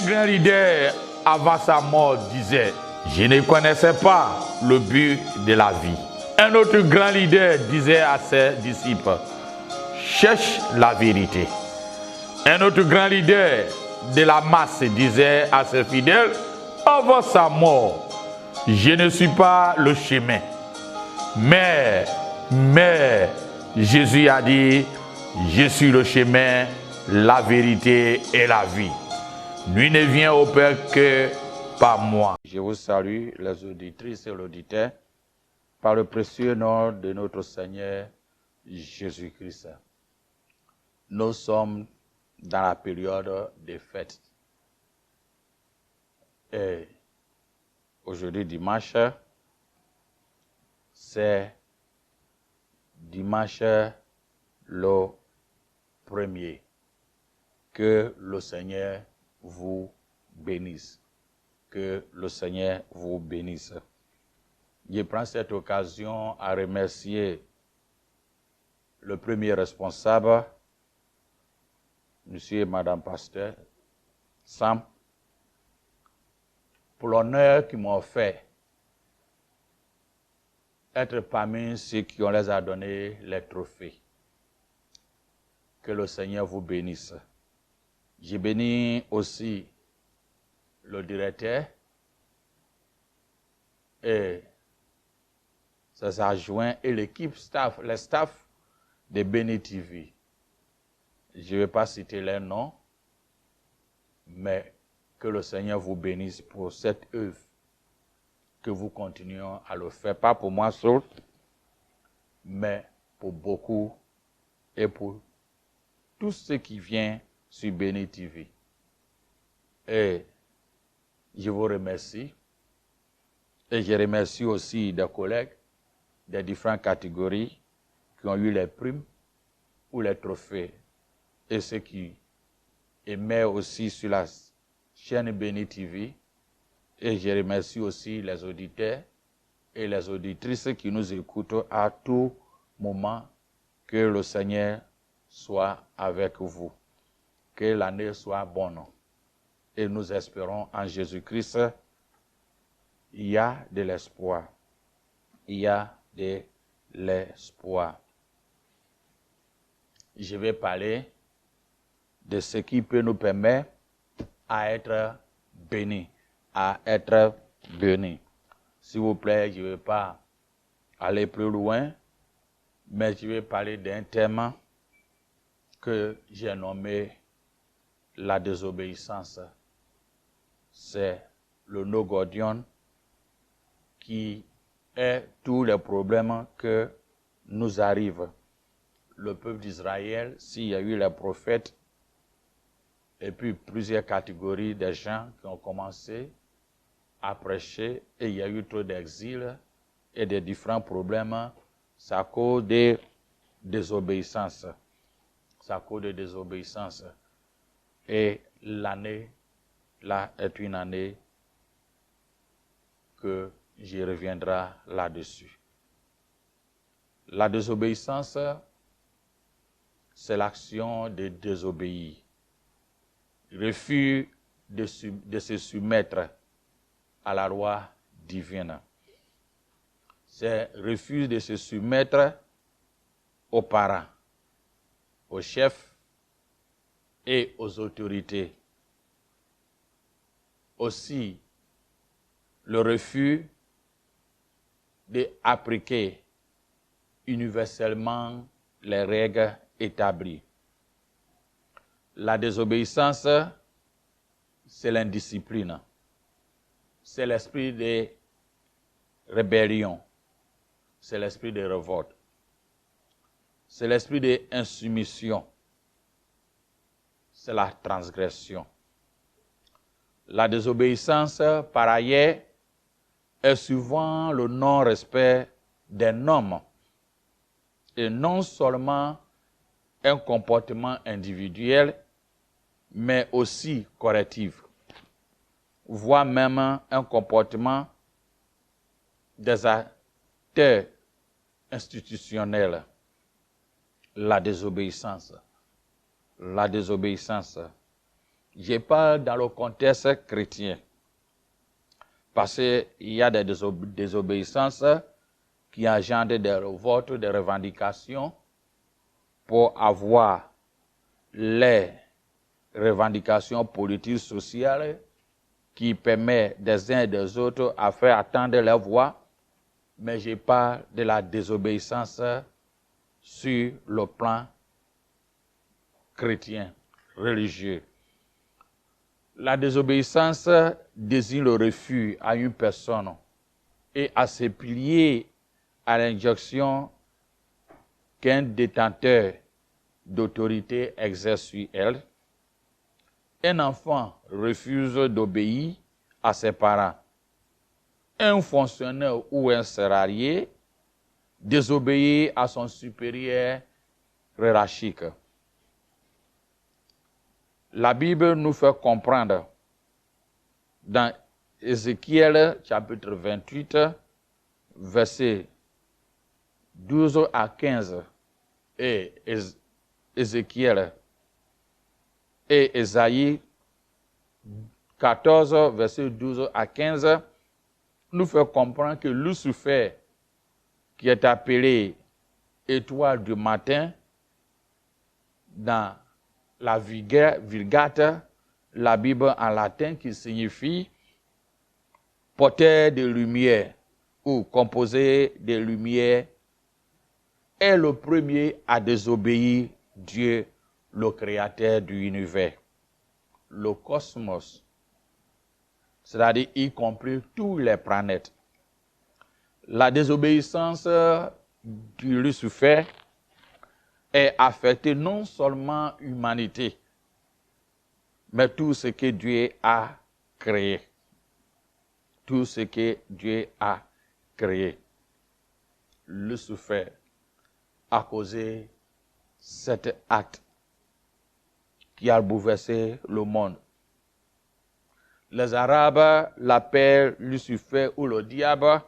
grand leader, avant sa mort, disait, je ne connaissais pas le but de la vie. Un autre grand leader disait à ses disciples, cherche la vérité. Un autre grand leader de la masse disait à ses fidèles, avant sa mort, je ne suis pas le chemin. Mais Jésus a dit, je suis le chemin, la vérité et la vie. Nul ne vient au Père que par moi. Je vous salue, les auditrices et l'auditaire, par le précieux nom de notre Seigneur Jésus-Christ. Nous sommes dans la période des fêtes. Et aujourd'hui, dimanche, c'est dimanche le 1er. Que le Seigneur vous bénisse. Que le Seigneur vous bénisse. Je prends cette occasion à remercier le premier responsable, monsieur et madame pasteur, Sam, pour l'honneur qu'ils m'ont fait être parmi ceux qui ont les a donné les trophées. Que le Seigneur vous bénisse. J'ai béni aussi le directeur et ses adjoints et l'équipe staff, les staffs de Béni TV. Je ne vais pas citer les noms, mais que le Seigneur vous bénisse pour cette œuvre, que vous continuez à le faire, pas pour moi seul, mais pour beaucoup et pour tous ceux qui viennent sur Béni TV. Et je vous remercie. Et je remercie aussi des collègues des différentes catégories qui ont eu les primes ou les trophées. Et ceux qui aimaient aussi sur la chaîne Béni TV. Et je remercie aussi les auditeurs et les auditrices qui nous écoutent à tout moment. Que le Seigneur soit avec vous. Que l'année soit bonne. Et nous espérons en Jésus-Christ, il y a de l'espoir. Il y a de l'espoir. Je vais parler de ce qui peut nous permettre à être bénis. À être bénis. S'il vous plaît, je ne vais pas aller plus loin, mais je vais parler d'un thème que j'ai nommé la désobéissance. C'est le no-Gordion qui est tous les problèmes que nous arrivent. Le peuple d'Israël, s'il y a eu les prophètes, et puis plusieurs catégories de gens qui ont commencé à prêcher, et il y a eu trop d'exil et de différents problèmes, c'est à cause de désobéissance. C'est à cause de désobéissance. Et l'année, là, est une année que j'y reviendrai là-dessus. La désobéissance, c'est l'action de désobéir. Refus de se soumettre à la loi divine. C'est refus de se soumettre aux parents, aux chefs et aux autorités. Aussi, le refus d'appliquer universellement les règles établies. La désobéissance, c'est l'indiscipline. C'est l'esprit de rébellion. C'est l'esprit de révolte. C'est l'esprit d'insoumission. C'est la transgression. La désobéissance, par ailleurs, est souvent le non-respect d'un homme et non seulement un comportement individuel, mais aussi collectif, voire même un comportement des acteurs institutionnels. La désobéissance. La désobéissance. Je parle dans le contexte chrétien. Parce qu'il y a des désobéissances qui engendrent des révoltes, des revendications pour avoir les revendications politiques, sociales qui permettent des uns et des autres à faire attendre leur voix. Mais je parle de la désobéissance sur le plan chrétien, religieux. La désobéissance désigne le refus à une personne et à se plier à l'injonction qu'un détenteur d'autorité exerce sur elle. Un enfant refuse d'obéir à ses parents. Un fonctionnaire ou un salarié désobéit à son supérieur hiérarchique. La Bible nous fait comprendre dans Ézéchiel chapitre 28, versets 12 à 15, et Ézéchiel et Ésaïe 14, versets 12 à 15, nous fait comprendre que Lucifer, qui est appelé étoile du matin, dans la Vulgate, la Bible en latin, qui signifie porteur de lumière ou composé de lumière, est le premier à désobéir Dieu, le créateur de l'univers, le cosmos, c'est-à-dire y compris tous les planètes. La désobéissance du Lucifer est affectée non seulement l'humanité, mais tout ce que Dieu a créé. Tout ce que Dieu a créé. Lucifer a causé cet acte qui a bouleversé le monde. Les Arabes l'appellent Lucifer ou le diable,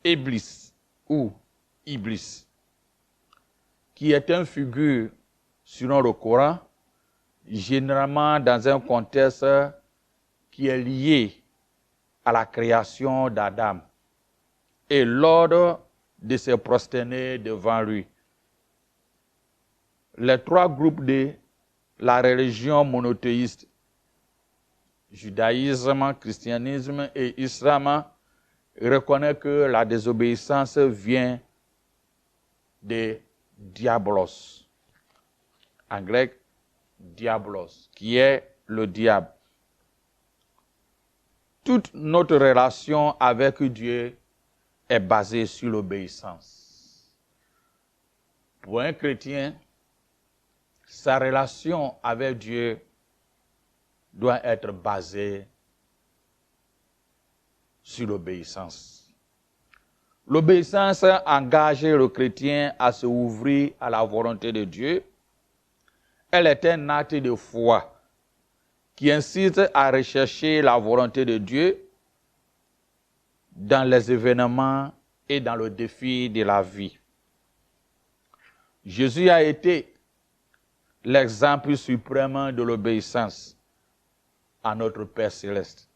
Iblis ou Iblis, qui est une figure, selon le Coran, généralement dans un contexte qui est lié à la création d'Adam et l'ordre de se prosterner devant lui. Les trois groupes de la religion monothéiste, judaïsme, christianisme et islam, reconnaissent que la désobéissance vient de diabolos, en grec diabolos, qui est le diable. Toute notre relation avec Dieu est basée sur l'obéissance. Pour un chrétien, sa relation avec Dieu doit être basée sur l'obéissance. L'obéissance engage le chrétien à se ouvrir à la volonté de Dieu. Elle est un acte de foi qui incite à rechercher la volonté de Dieu dans les événements et dans le défi de la vie. Jésus a été l'exemple suprême de l'obéissance à notre Père céleste.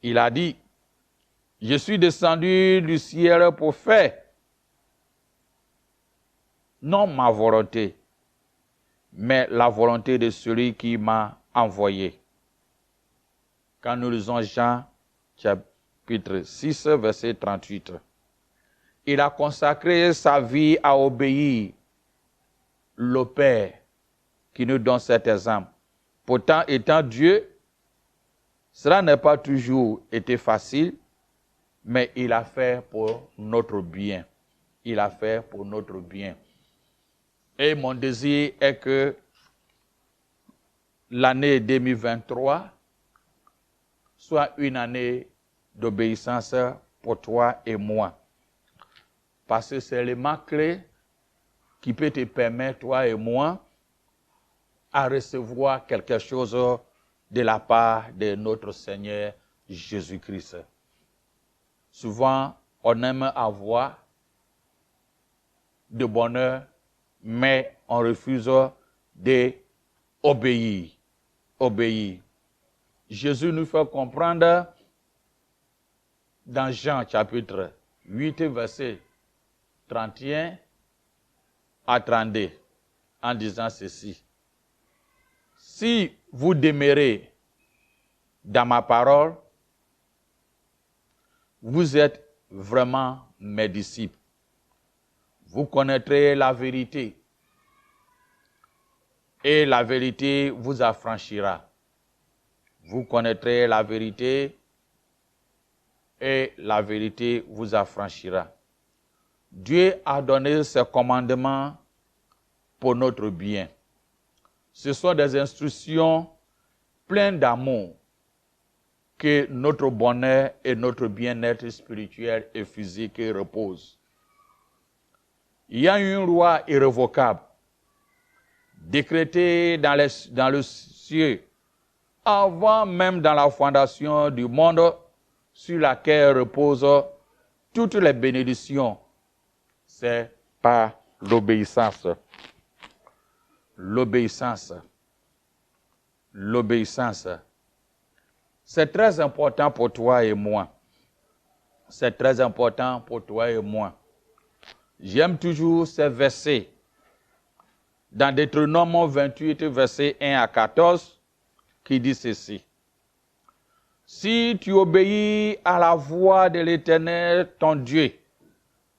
Il a dit, « Je suis descendu du ciel pour faire non ma volonté, mais la volonté de celui qui m'a envoyé. » Quand nous lisons Jean chapitre 6, verset 38. Il a consacré sa vie à obéir le Père qui nous donne cet exemple. Pourtant, étant Dieu, cela n'a pas toujours été facile, mais il a fait pour notre bien. Il a fait pour notre bien. Et mon désir est que l'année 2023 soit une année d'obéissance pour toi et moi. Parce que c'est l'élément clé qui peut te permettre, toi et moi, à recevoir quelque chose de la part de notre Seigneur Jésus-Christ. Souvent, on aime avoir de bonheur, mais on refuse d'obéir. obéir. Jésus nous fait comprendre dans Jean chapitre 8, verset 31 à 32, en disant ceci. Si vous demeurez dans ma parole, vous êtes vraiment mes disciples. Vous connaîtrez la vérité et la vérité vous affranchira. Vous connaîtrez la vérité et la vérité vous affranchira. Dieu a donné ses commandements pour notre bien. Ce sont des instructions pleines d'amour que notre bonheur et notre bien-être spirituel et physique reposent. Il y a une loi irrévocable décrétée dans le ciel avant même dans la fondation du monde sur laquelle reposent toutes les bénédictions. C'est par l'obéissance. L'obéissance. L'obéissance. C'est très important pour toi et moi. C'est très important pour toi et moi. J'aime toujours ces versets. Dans Deutéronome 28, versets 1 à 14, qui dit ceci. Si tu obéis à la voix de l'Éternel, ton Dieu,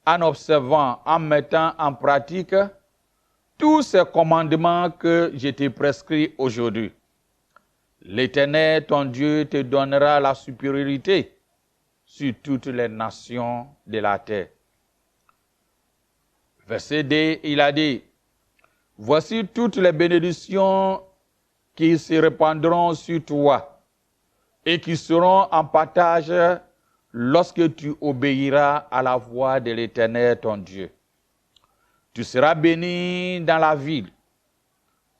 en observant, en mettant en pratique tous ces commandements que je t'ai prescrits aujourd'hui, l'Éternel, ton Dieu, te donnera la supériorité sur toutes les nations de la terre. Verset 2, il a dit, voici toutes les bénédictions qui se répandront sur toi et qui seront en partage lorsque tu obéiras à la voix de l'Éternel, ton Dieu. Tu seras béni dans la ville,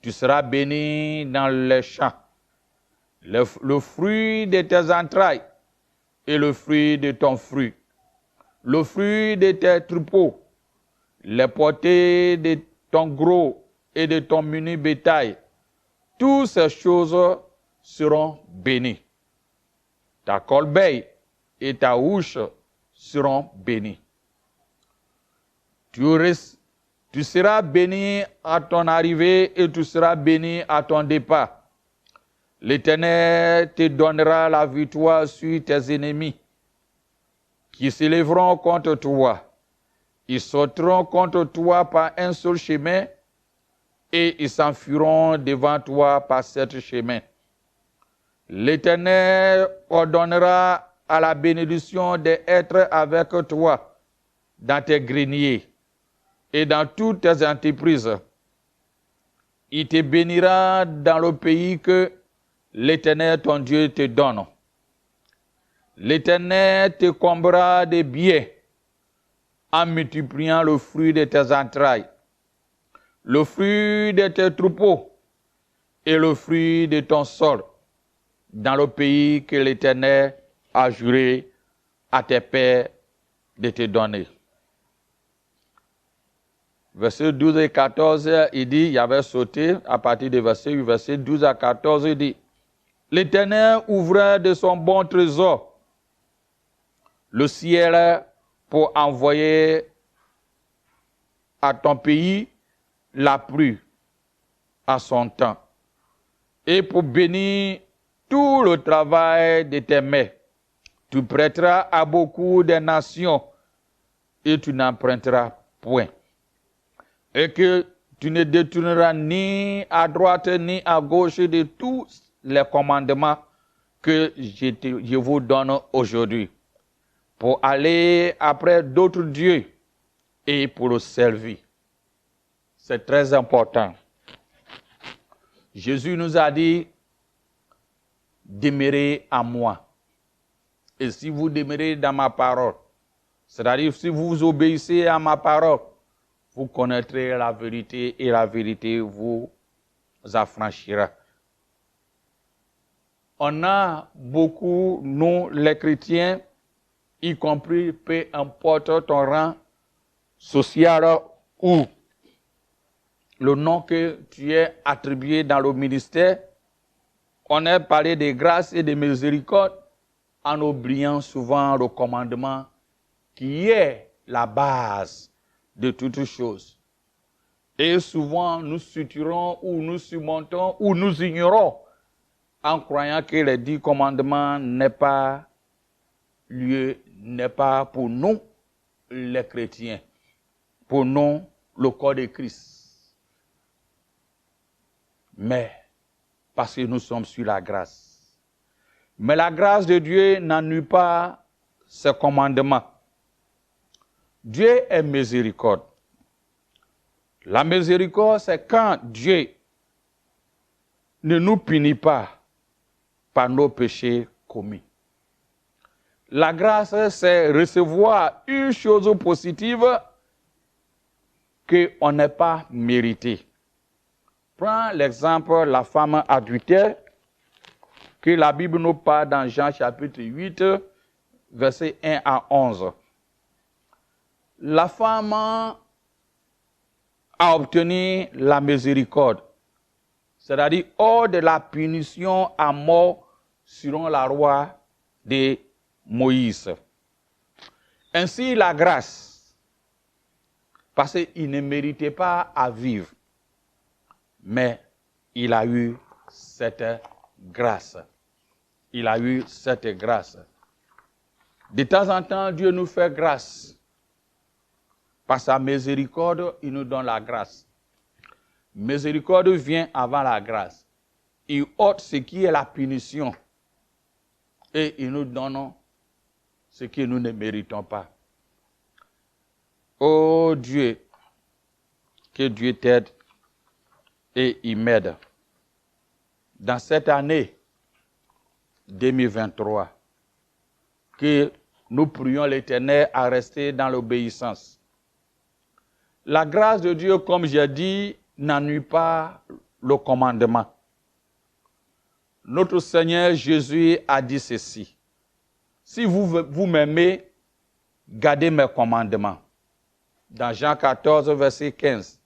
tu seras béni dans les champs. Le fruit de tes entrailles et le fruit de ton fruit, le fruit de tes troupeaux, les portées de ton gros et de ton menu bétail, toutes ces choses seront bénies. Ta corbeille et ta houche seront bénies. Tu seras béni à ton arrivée et tu seras béni à ton départ. L'Éternel te donnera la victoire sur tes ennemis qui s'élèveront contre toi. Ils sauteront contre toi par un seul chemin et ils s'enfuiront devant toi par sept chemins. L'Éternel ordonnera à la bénédiction d'être avec toi dans tes greniers et dans toutes tes entreprises. Il te bénira dans le pays que l'Éternel, ton Dieu, te donne. L'Éternel te comblera de biens en multipliant le fruit de tes entrailles, le fruit de tes troupeaux et le fruit de ton sol, dans le pays que l'Éternel a juré à tes pères de te donner. Verset 12 et 14, il dit, il avait sauté à partir du verset 12 à 14, il dit, l'Éternel ouvra de son bon trésor le ciel pour envoyer à ton pays la pluie à son temps et pour bénir tout le travail de tes mains. Tu prêteras à beaucoup de nations et tu n'emprunteras point. Et que tu ne détourneras ni à droite ni à gauche de tous les commandements que je vous donne aujourd'hui, pour aller après d'autres dieux et pour le servir. C'est très important. Jésus nous a dit, demeurez en moi. Et si vous demeurez dans ma parole, c'est-à-dire si vous obéissez à ma parole, vous connaîtrez la vérité et la vérité vous affranchira. On a beaucoup, nous les chrétiens, y compris peu importe ton rang social ou le nom que tu es attribué dans le ministère, on a parlé de grâce et de miséricorde en oubliant souvent le commandement qui est la base de toutes choses. Et souvent, nous suturons ou nous surmontons ou nous ignorons en croyant que les 10 commandements n'est pas pour nous, les chrétiens, pour nous, le corps de Christ. Mais parce que nous sommes sur la grâce. Mais la grâce de Dieu n'annule pas ses commandements. Dieu est miséricorde. La miséricorde, c'est quand Dieu ne nous punit pas par nos péchés commis. La grâce, c'est recevoir une chose positive qu'on n'a pas méritée. Prends l'exemple de la femme adultère que la Bible nous parle dans Jean chapitre 8, versets 1 à 11. La femme a obtenu la miséricorde, c'est-à-dire hors de la punition à mort selon la loi de Moïse. Ainsi la grâce, parce qu'il ne méritait pas à vivre, mais il a eu cette grâce. Il a eu cette grâce. De temps en temps, Dieu nous fait grâce. Par sa miséricorde, il nous donne la grâce. Miséricorde vient avant la grâce. Il ôte ce qui est la punition. Et il nous donne ce que nous ne méritons pas. Oh Dieu, que Dieu t'aide et il m'aide. Dans cette année 2023, que nous prions l'Éternel à rester dans l'obéissance. La grâce de Dieu, comme j'ai dit, n'annule pas le commandement. Notre Seigneur Jésus a dit ceci. Si vous m'aimez, gardez mes commandements. Dans Jean 14, verset 15.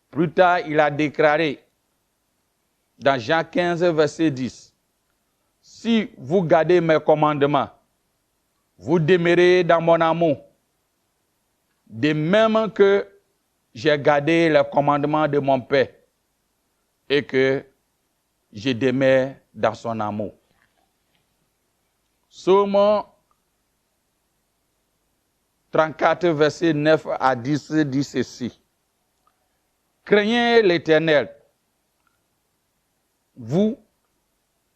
Plus tard, il a déclaré, dans Jean 15, verset 10, si vous gardez mes commandements, vous demeurez dans mon amour, de même que j'ai gardé les commandements de mon Père et que je demeure dans son amour. Psaume 34, verset 9 à 10 dit ceci. Craignez l'Éternel, vous,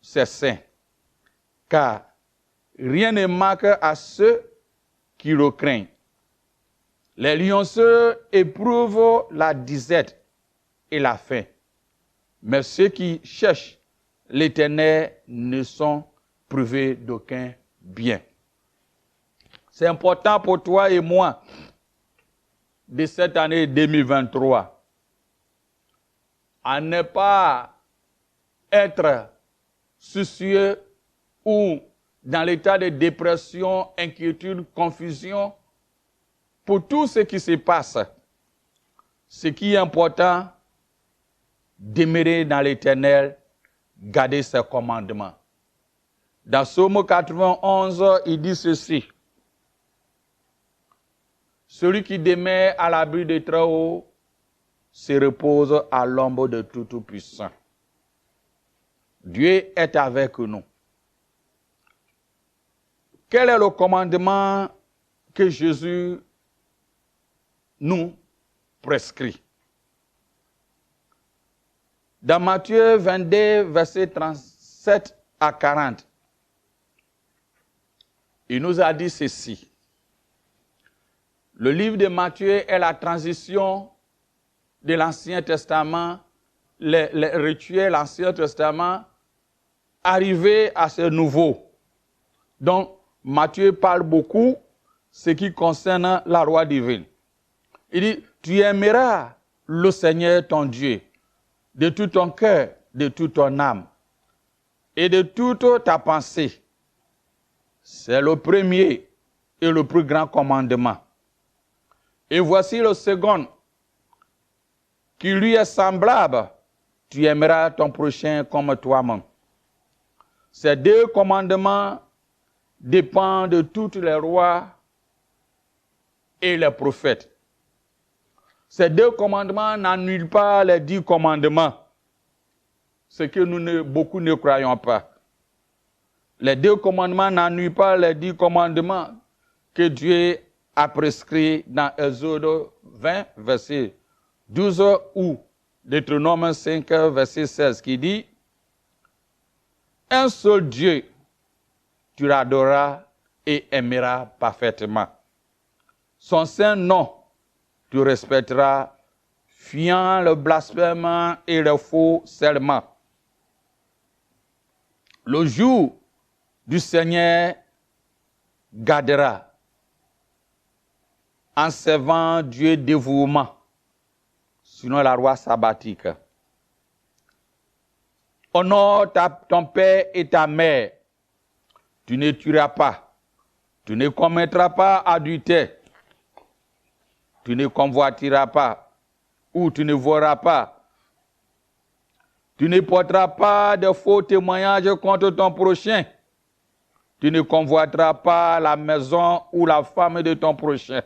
ses saints, car rien ne manque à ceux qui le craignent. Les lionceux éprouvent la disette et la faim, mais ceux qui cherchent l'Éternel ne sont privés d'aucun bien. C'est important pour toi et moi de cette année 2023 à ne pas être soucieux ou dans l'état de dépression, inquiétude, confusion pour tout ce qui se passe. Ce qui est important, demeurer dans l'Éternel, garder ses commandements. Dans Psaume 91, il dit ceci. Celui qui demeure à l'abri des Très-Hauts se repose à l'ombre de Tout-Puissant. Dieu est avec nous. Quel est le commandement que Jésus nous prescrit? Dans Matthieu 22, versets 37 à 40, il nous a dit ceci. Le livre de Matthieu est la transition de l'Ancien Testament, les rituels de l'Ancien Testament, arrivé à ce nouveau. Donc, Matthieu parle beaucoup ce qui concerne la loi divine. Il dit, tu aimeras le Seigneur ton Dieu de tout ton cœur, de toute ton âme et de toute ta pensée. C'est le premier et le plus grand commandement. Et voici le second, qui lui est semblable. Tu aimeras ton prochain comme toi-même. Ces deux commandements dépendent de tous les rois et les prophètes. Ces deux commandements n'annulent pas les 10 commandements, ce que beaucoup ne croyons pas. Les deux commandements n'annulent pas les 10 commandements que Dieu a prescrits dans Exode 20, verset 12, ou Deutéronome 5, verset 16, qui dit « Un seul Dieu, tu l'adoreras et aimeras parfaitement. Son saint nom, tu respecteras, fuyant le blasphème et le faux serment. Le jour du Seigneur gardera, en servant Dieu dévouement, selon la loi sabbatique. Honore ton père et ta mère. Tu ne tueras pas. Tu ne commettras pas adultère. Tu ne convoiteras pas, ou tu ne voleras pas. Tu ne porteras pas de faux témoignages contre ton prochain. Tu ne convoiteras pas la maison ou la femme de ton prochain.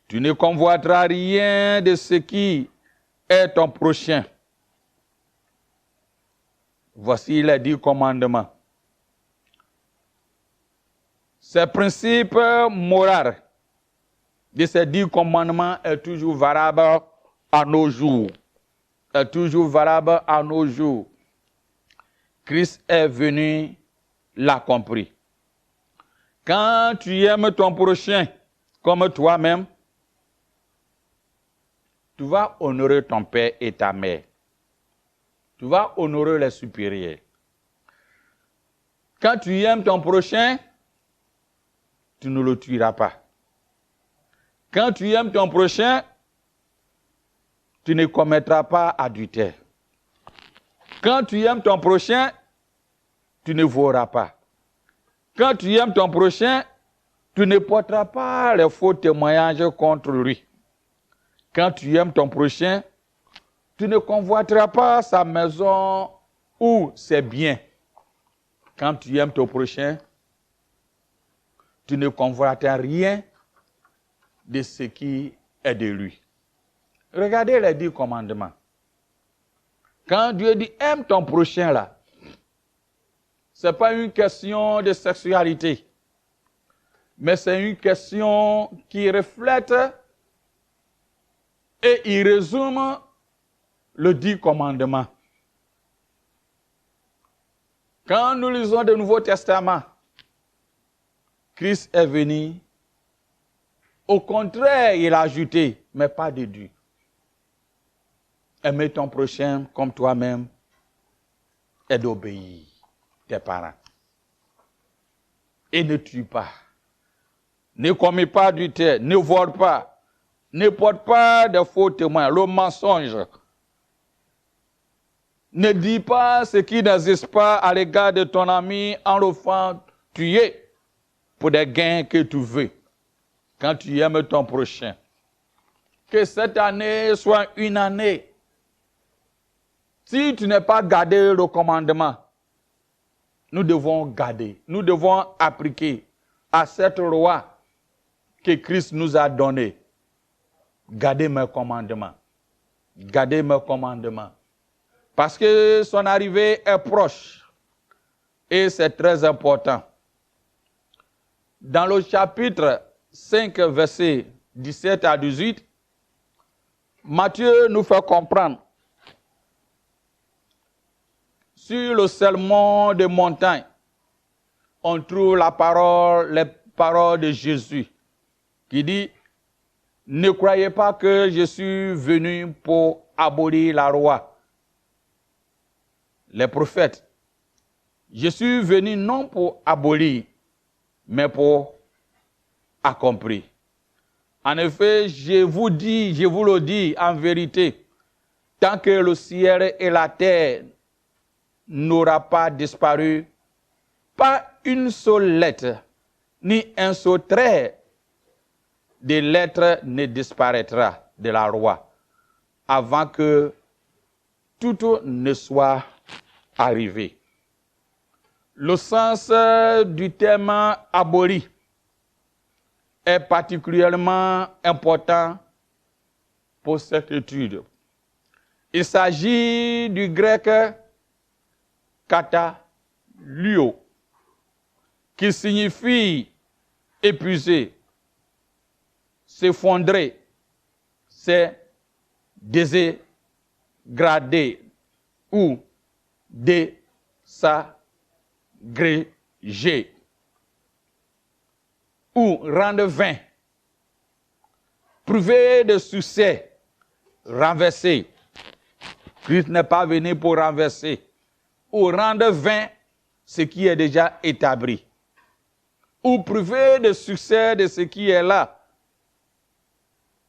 Tu ne convoiteras rien de ce qui est ton prochain. Voici les 10 commandements. Ce principe moral de ces 10 commandements est toujours valable à nos jours. Est toujours valable à nos jours. Christ est venu, l'a compris. Quand tu aimes ton prochain comme toi-même, tu vas honorer ton père et ta mère. Tu vas honorer les supérieurs. Quand tu aimes ton prochain, tu ne le tueras pas. Quand tu aimes ton prochain, tu ne commettras pas adultère. Quand tu aimes ton prochain, tu ne voleras pas. Quand tu aimes ton prochain, tu ne porteras pas les faux témoignages contre lui. Quand tu aimes ton prochain, tu ne convoiteras pas sa maison ou ses biens. Quand tu aimes ton prochain, tu ne convoiteras rien de ce qui est de lui. Regardez les 10 commandements. Quand Dieu dit aime ton prochain là, ce n'est pas une question de sexualité, mais c'est une question qui reflète et il résume le 10 commandements. Quand nous lisons le Nouveau Testament, Christ est venu. Au contraire, il a ajouté, mais pas déduit. Aimer ton prochain comme toi-même et d'obéir tes parents. Et ne tue pas. Ne commets pas adultère, ne vole pas, ne porte pas de faux témoins, le mensonge. Ne dis pas ce qui n'existe pas à l'égard de ton ami en le faisant tuer pour des gains que tu veux. Quand tu aimes ton prochain. Que cette année soit une année. Si tu n'as pas gardé le commandement, nous devons garder, nous devons appliquer à cette loi que Christ nous a donnée. Gardez mes commandements. Gardez mes commandements. Parce que son arrivée est proche. Et c'est très important. Dans le chapitre 5, versets 17 à 18, Matthieu nous fait comprendre sur le sermon de montagne, on trouve les paroles de Jésus qui dit « Ne croyez pas que je suis venu pour abolir la loi, les prophètes. Je suis venu non pour abolir, mais pour accomplir. En effet, je vous le dis en vérité, tant que le ciel et la terre n'aura pas disparu, pas une seule lettre, ni un seul trait de lettre ne disparaîtra de la loi, avant que tout ne soit arrivé. » Le sens du terme aboli est particulièrement important pour cette étude. Il s'agit du grec kataluo, qui signifie épuiser, s'effondrer, se déségrader ou désagréger ou rendre vain, prouver de succès, renverser. Christ n'est pas venu pour renverser ou rendre vain ce qui est déjà établi, ou prouver de succès de ce qui est là,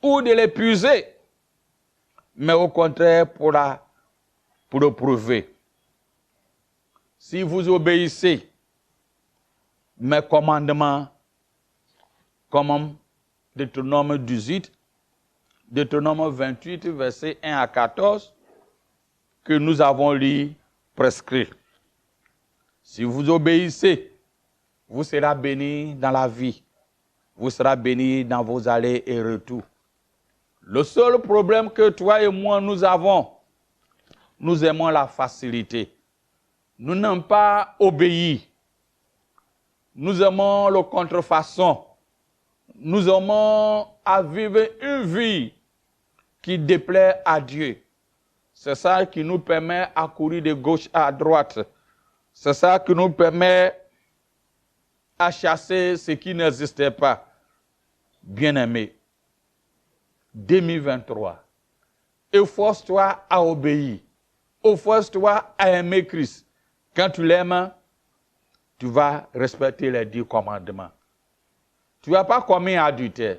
ou de l'épuiser, mais au contraire pour le prouver. Si vous obéissez mes commandements, comme Deutéronome 18, Deutéronome 28, versets 1 à 14, que nous avons lu prescrit. Si vous obéissez, vous serez bénis dans la vie. Vous serez bénis dans vos allées et retours. Le seul problème que toi et moi nous avons, nous aimons la facilité. Nous n'aimons pas obéir. Nous aimons le contrefaçon. Nous aimons à vivre une vie qui déplaît à Dieu. C'est ça qui nous permet à courir de gauche à droite. C'est ça qui nous permet à chasser ce qui n'existait pas. Bien-aimé, 2023, efforce-toi à obéir. Efforce-toi à aimer Christ. Quand tu l'aimes, tu vas respecter les 10 commandements. Tu ne vas pas commettre adultère.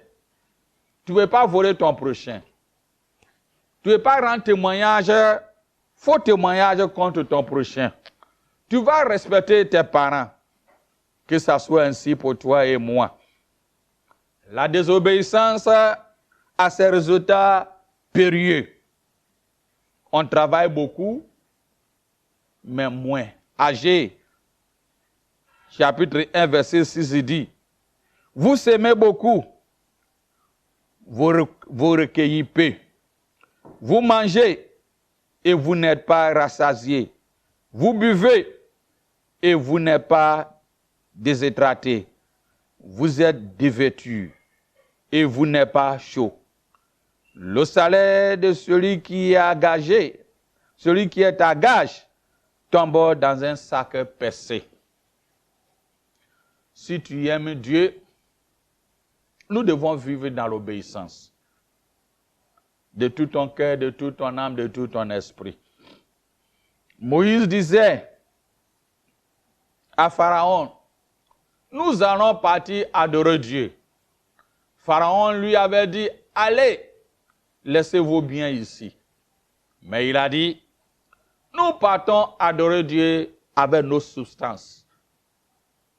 Tu ne vas pas voler ton prochain. Tu ne vas pas rendre témoignage, faux témoignage contre ton prochain. Tu vas respecter tes parents. Que ça soit ainsi pour toi et moi. La désobéissance a ses résultats périlleux. On travaille beaucoup, mais moins. Agé, chapitre 1, verset 6, il dit, vous semez beaucoup, vous recueillez peu. Vous mangez et vous n'êtes pas rassasiés. Vous buvez et vous n'êtes pas déshydratés. Vous êtes dévêtus et vous n'êtes pas chaud. Le salaire de celui qui est à gager, celui qui est à gage, tombe dans un sac percé. Si tu aimes Dieu, nous devons vivre dans l'obéissance. De tout ton cœur, de toute ton âme, de tout ton esprit. Moïse disait à Pharaon, nous allons partir adorer Dieu. Pharaon lui avait dit, allez, laissez vos biens ici. Mais il a dit, nous partons adorer Dieu avec nos substances.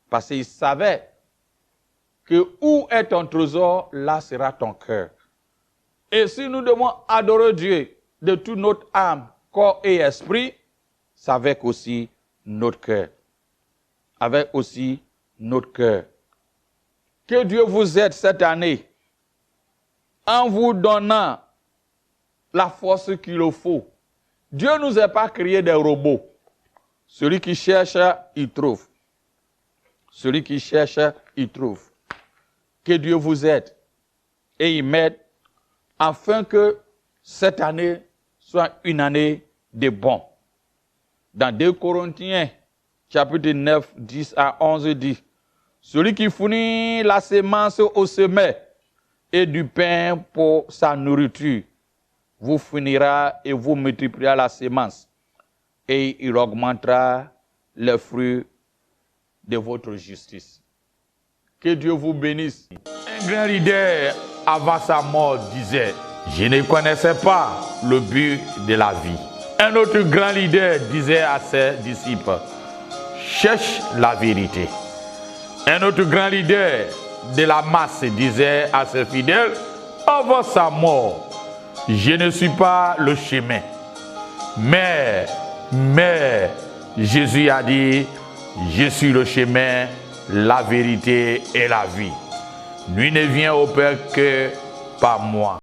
Parce qu'il savait que où est ton trésor, là sera ton cœur. Et si nous devons adorer Dieu de toute notre âme, corps et esprit, c'est avec aussi notre cœur. Avec aussi notre cœur. Que Dieu vous aide cette année en vous donnant la force qu'il le faut. Dieu ne nous a pas créé des robots. Celui qui cherche, il trouve. Celui qui cherche, il trouve. Que Dieu vous aide et il m'aide afin que cette année soit une année de bon. Dans 2 Corinthiens, chapitre 9, 10 à 11, dit, celui qui fournit la semence au semeur et du pain pour sa nourriture, vous fournira et vous multipliera la semence, et il augmentera les fruits de votre justice. Que Dieu vous bénisse. Un grand leader, avant sa mort, disait, je ne connaissais pas le but de la vie. Un autre grand leader disait à ses disciples, cherche la vérité. Un autre grand leader de la masse disait à ses fidèles, avant sa mort, je ne suis pas le chemin. Mais Jésus a dit, Je suis le chemin, la vérité et la vie. Nul ne vient au Père que par moi.